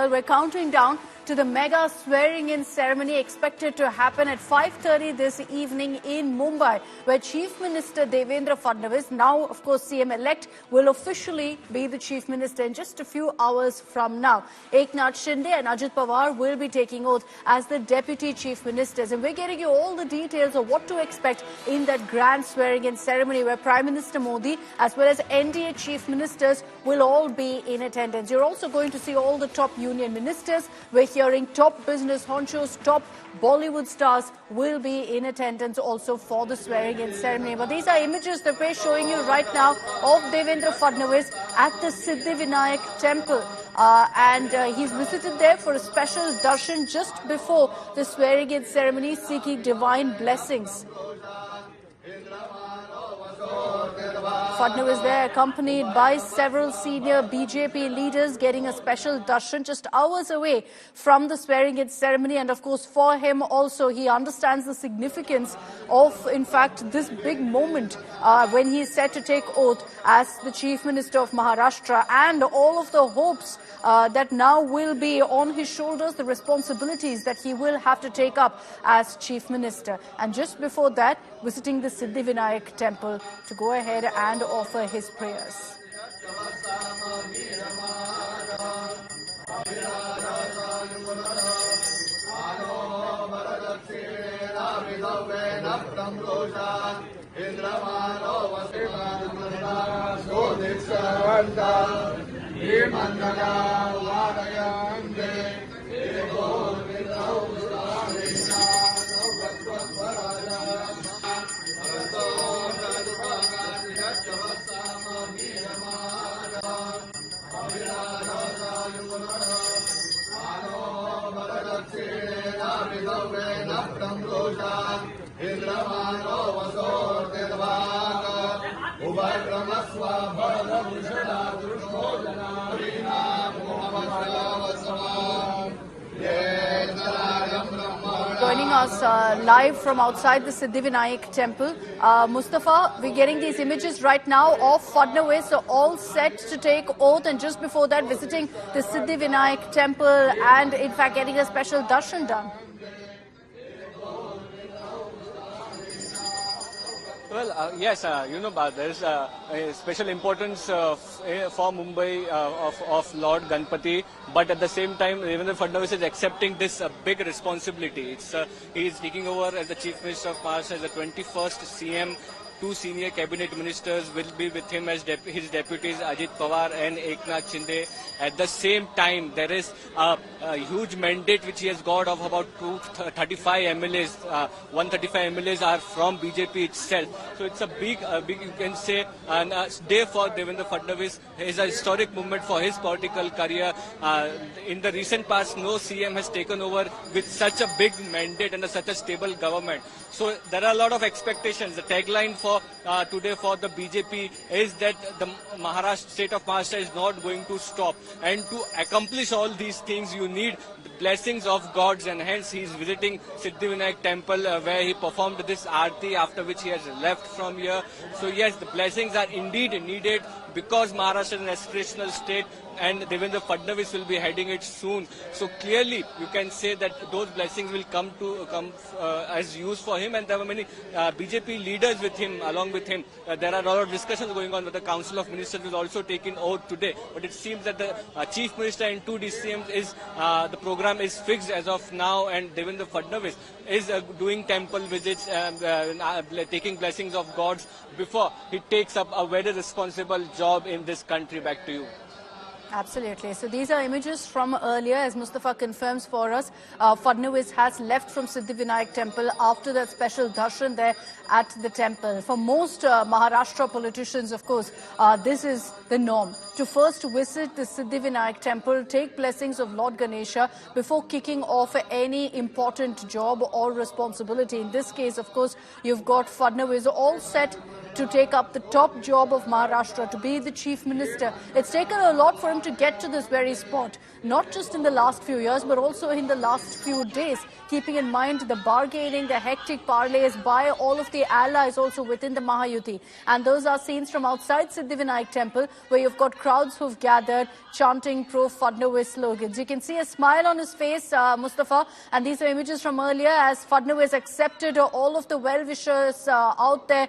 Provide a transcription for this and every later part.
Well, we're counting down to the mega swearing-in ceremony expected to happen at 5:30 this evening in Mumbai, where Chief Minister Devendra Fadnavis, now of course CM-elect, will officially be the Chief Minister in just a few hours from now. Eknath Shinde and Ajit Pawar will be taking oath as the Deputy Chief Ministers, and we're getting you all the details of what to expect in that grand swearing-in ceremony, where Prime Minister Modi as well as NDA Chief Ministers will all be in attendance. You're also going to see all the top union ministers. We're hearing top business honchos, top Bollywood stars will be in attendance also for the swearing-in ceremony. But these are images that we're showing you right now of Devendra Fadnavis at the Siddhivinayak temple. He's visited there for a special darshan just before the swearing-in ceremony, seeking divine blessings. Fadnavis there accompanied by several senior BJP leaders, getting a special darshan just hours away from the swearing-in ceremony. And of course for him also, he understands the significance of in fact this big moment when he is set to take oath as the Chief Minister of Maharashtra, and all of the hopes that now will be on his shoulders, the responsibilities that he will have to take up as Chief Minister. And just before that, visiting the Siddhivinayak temple to go ahead and offer his prayers. Joining us live from outside the Siddhivinayak temple, Mustafa, we're getting these images right now of Fadnavis all set to take oath, and just before that visiting the Siddhivinayak temple and in fact getting a special darshan done. Well, yes, there is a special importance for Mumbai of Lord Ganpati, but at the same time, Devendra Fadnavis is accepting this big responsibility. He is taking over as the Chief Minister of Maharashtra, as the 21st CM. Two senior cabinet ministers will be with him as his deputies, Ajit Pawar and Eknath Shinde. At the same time, there is a huge mandate which he has got of about 235 MLAs. 135 MLAs are from BJP itself. So it's a big, you can say, day for Devendra Fadnavis. It's a historic moment for his political career. In the recent past, no CM has taken over with such a big mandate and such a stable government. So there are a lot of expectations. The tagline for today for the BJP is that the state of Maharashtra is not going to stop. And to accomplish all these things, you need the blessings of gods, and hence he is visiting Siddhivinayak temple where he performed this aarti, after which he has left from here. So yes, the blessings are indeed needed because Maharashtra is an aspirational state, and Devendra Fadnavis will be heading it soon. So clearly, you can say that those blessings will come as use for him, and there were many BJP leaders with him, along with him. There are a lot of discussions going on with the Council of Ministers will also take in oath today. But it seems that the Chief Minister and two DCMs the program is fixed as of now, and Devendra Fadnavis is doing temple visits, taking blessings of gods before he takes up a very responsible job in this country. Back to you. Absolutely. So these are images from earlier, as Mustafa confirms for us. Fadnavis has left from Siddhivinayak temple after that special darshan there at the temple. For most Maharashtra politicians, of course, this is the norm. To first visit the Siddhivinayak temple, take blessings of Lord Ganesha before kicking off any important job or responsibility. In this case, of course, you've got Fadnavis all set to take up the top job of Maharashtra, to be the chief minister. It's taken a lot for him to get to this very spot, not just in the last few years, but also in the last few days, keeping in mind the bargaining, the hectic parleys by all of the allies also within the Mahayuti. And those are scenes from outside Siddhivinayak temple, where you've got crowds who've gathered chanting pro-Fadnavis slogans. You can see a smile on his face, Mustafa, and these are images from earlier as Fadnavis accepted all of the well-wishers out there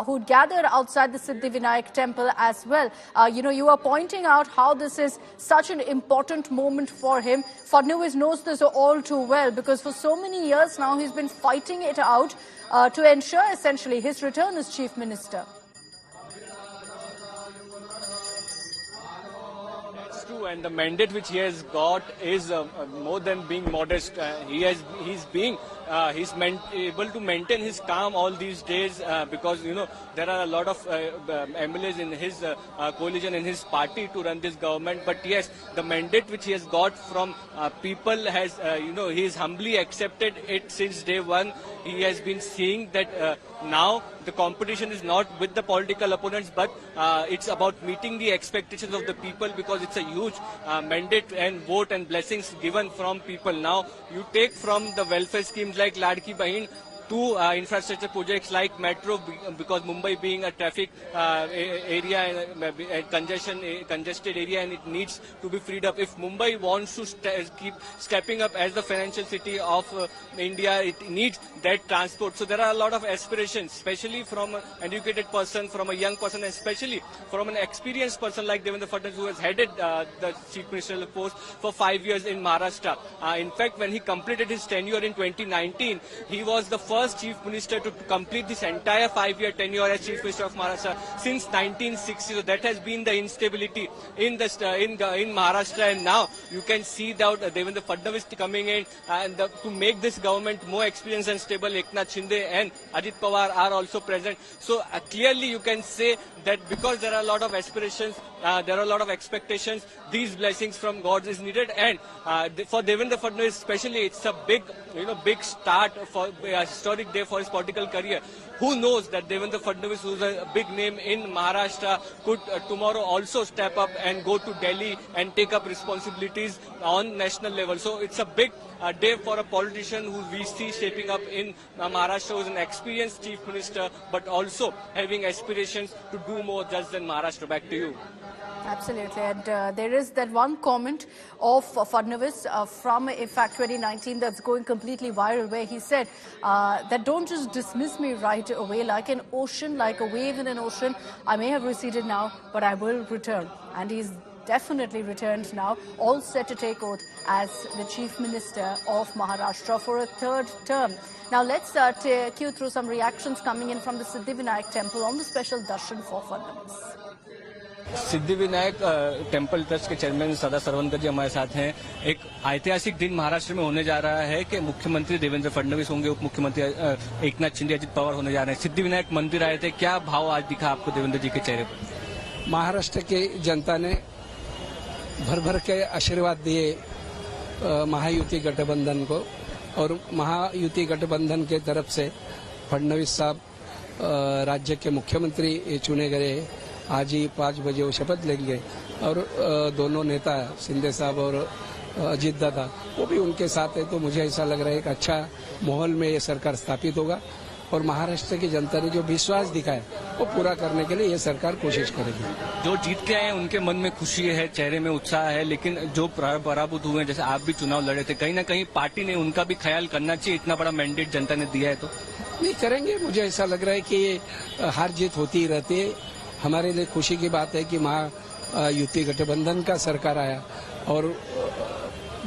who'd gathered outside the Siddhivinayak temple as well. You are pointing out how this is such an important moment for him. Fadnavis knows this all too well, because for so many years now he's been fighting it out to ensure essentially his return as chief minister. And the mandate which he has got is more than being modest. He's able to maintain his calm all these days because there are a lot of MLAs in his coalition, in his party to run this government. But yes, the mandate which he has got from people has he has humbly accepted it since day one. He has been seeing that now the competition is not with the political opponents, but it's about meeting the expectations of the people, because it's a huge mandate and vote and blessings given from people. Now you take from the welfare schemes like Ladki Bahin to infrastructure projects like metro, because Mumbai being a traffic area and congested area, and it needs to be freed up. If Mumbai wants to keep stepping up as the financial city of India, it needs that transport. So there are a lot of aspirations, especially from an educated person, from a young person, and especially from an experienced person like Devendra Fadnavis, who has headed the chief ministerial post for 5 years in Maharashtra. In fact, when he completed his tenure in 2019, he was the first chief minister to complete this entire 5-year tenure as chief minister of Maharashtra since 1960. So that has been the instability in Maharashtra, and now you can see that Devendra Fadnavis coming in and to make this government more experienced and stable. Eknath Shinde and Ajit Pawar are also present. So clearly you can say that because there are a lot of aspirations, there are a lot of expectations, these blessings from God is needed. And for Devendra Fadnavis especially, it's a big start for a historic day for his political career. Who knows that Devendra Fadnavis, who's a big name in Maharashtra, could tomorrow also step up and go to Delhi and take up responsibilities on national level. So it's a big day for a politician who we see shaping up in Maharashtra, who's an experienced chief minister, but also having aspirations to do more just than Maharashtra. Back to you. Absolutely, and there is that one comment of Fadnavis from, in fact, 2019 that's going completely viral, where he said that don't just dismiss me right away like an ocean, like a wave in an ocean. I may have receded now, but I will return. And he's definitely returned now, all set to take oath as the chief minister of Maharashtra for a third term. Now let's take you through some reactions coming in from the Siddhivinayak temple on the special darshan for Fadnavis. Siddhivinayak temple trust के chairman सदा सरवनकर जी हमारे साथ हैं। एक ऐतिहासिक दिन महाराष्ट्र में होने जा रहा है कि मुख्यमंत्री देवेंद्र फडणवीस होंगे, उप मुख्यमंत्री एकनाथ शिंदे, अजित पवार होने जा रहे हैं। सिद्धिविनायक मंदिर आए थे, क्या भाव आज दिखा आपको देवेंद्र जी के चेहरे पर? महाराष्ट्र की जनता ने भर भर के आशीर्वाद दिए महायुति गठबंधन को, और महायुति गठबंधन के तरफ से फडणवीस साहब राज्य के मुख्यमंत्री चुने गए। आज ही 5 बजे वो शपथ लेंगे, और दोनों नेता शिंदे साहब और अजीत दादा वो भी उनके साथ है। तो मुझे ऐसा लग रहा है कि अच्छा माहौल में ये सरकार स्थापित होगा, और महाराष्ट्र की जनता ने जो विश्वास दिखाया वो पूरा करने के लिए ये सरकार कोशिश करेगी। जो जीत के आए हैं उनके मन में खुशी है, चेहरे में उत्साह है, लेकिन जो पराभूत हुए, जैसे आप भी चुनाव लड़े थे, कहीं ना कहीं पार्टी ने उनका भी ख्याल करना चाहिए। इतना बड़ा मैंडेट जनता ने दिया है तो नहीं करेंगे। मुझे ऐसा लग रहा है कि हार जीत होती ही रहती है। हमारे लिए खुशी की बात है कि महायुति गठबंधन का सरकार आया, और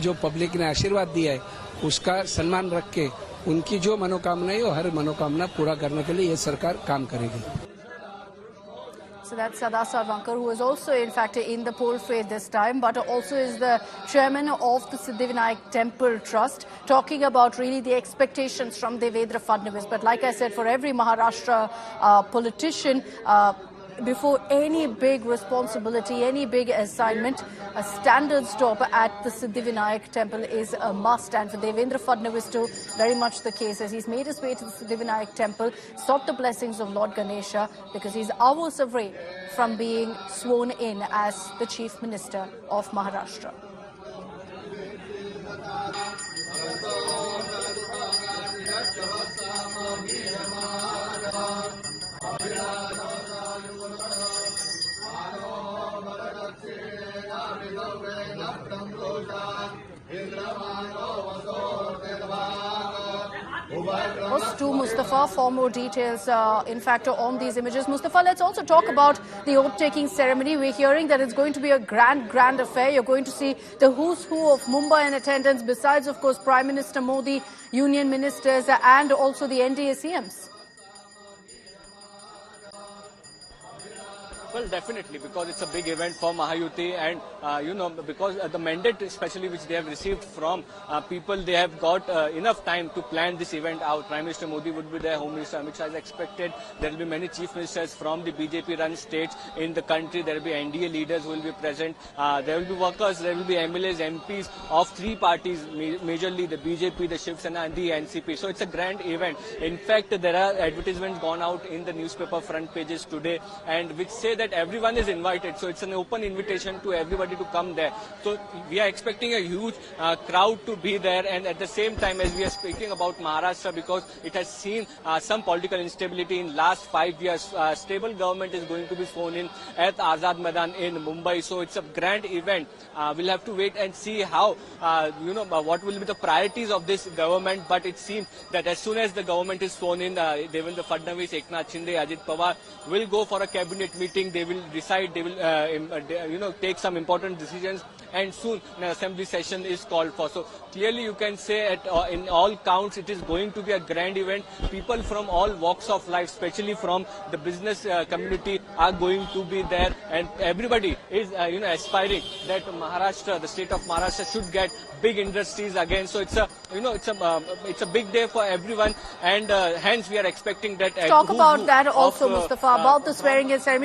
जो पब्लिक ने आशीर्वाद दिया है उसका सम्मान रख के उनकी जो मनोकामना है वो हर मनोकामना पूरा करने के लिए ये सरकार काम करेगी। So that's Sada Sarvankar, who is also, in fact, in the poll phase this time, but also is the chairman of the Siddhivinayak Temple Trust, talking about really the expectations from Devendra Fadnavis. But like I said, for every Maharashtra politician, before any big responsibility, any big assignment, a standard stop at the Siddhivinayak temple is a must. And for Devendra Fadnavis too, very much the case, as he's made his way to the Siddhivinayak temple, sought the blessings of Lord Ganesha, because he's hours away from being sworn in as the Chief Minister of Maharashtra. To Mustafa for more details, in fact, on these images. Mustafa, let's also talk about the oath-taking ceremony. We're hearing that it's going to be a grand affair. You're going to see the who's who of Mumbai in attendance, besides, of course, Prime Minister Modi, union ministers, and also the NDA CMs. Well, definitely, because it's a big event for Mahayuti, and because the mandate, especially which they have received from people, they have got enough time to plan this event out. Prime Minister Modi would be there, Home Minister Amit Shah is expected. There will be many chief ministers from the BJP-run states in the country. There will be NDA leaders who will be present. There will be workers, there will be MLAs, MPs of three parties, majorly the BJP, the Shiv Sena, and the NCP. So it's a grand event. In fact, there are advertisements gone out in the newspaper front pages today, and which say that everyone is invited. So it's an open invitation to everybody to come there. So we are expecting a huge crowd to be there, and at the same time, as we are speaking about Maharashtra, because it has seen some political instability in last 5 years, stable government is going to be sworn in at Azad Maidan in Mumbai. So it's a grand event. We'll have to wait and see how, what will be the priorities of this government. But it seems that as soon as the government is sworn in, Devendra Fadnavis, Eknath Shinde, Ajit Pawar will go for a cabinet meeting. They will decide, they will, take some important decisions, and soon an assembly session is called for. So clearly you can say in all counts it is going to be a grand event. People from all walks of life, especially from the business community, are going to be there, and everybody is aspiring that Maharashtra, the state of Maharashtra, should get big industries again. So it's a it's a big day for everyone, and hence we are expecting that. Talk about that also, Mustafa, about the swearing-in ceremony.